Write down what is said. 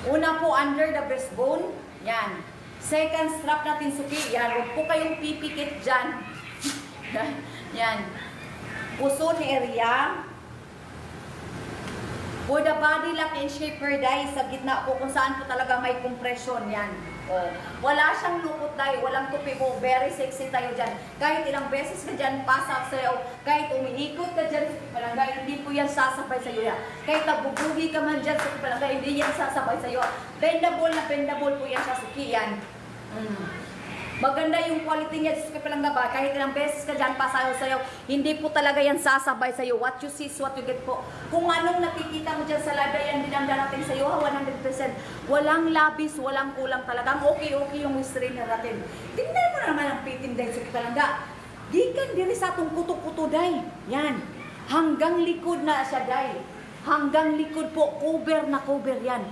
Una po, under the breastbone. Yan. Second strap natin suki. Yan. Huwag po kayong pipikit dyan. Yan. Puso ni area. For the body lock and shaper dye, sa gitna po kung saan po talaga may compression. Yan. Oh. Wala siyang lukot dye, walang tupi po. Very sexy tayo dyan. Kahit ilang beses ka dyan, pasak sa'yo. Kahit umiikot ka dyan, palangga, hindi po yan sasabay sa'yo yan. Kahit nagbubugi ka man dyan, palangga, hindi yan sasabay sa'yo. Bendable na bendable po yan sa suki yan. Maganda yung quality niya sa palangga ba? Kahit ilang beses ka dyan, pasayo sa'yo, hindi po talaga yan sasabay sa'yo. What you see is what you get po. Kung anong nakikita mo dyan sa live, yan din ang darating sa'yo, 100%. Walang labis, walang kulang talagang okay yung strainer natin. Tingnan mo naman ang fitting dahil sa palangga. Gikan diri sa atong kuto-kuto day. Yan. Hanggang likod na siya day. Hanggang likod po, cover na cover yan.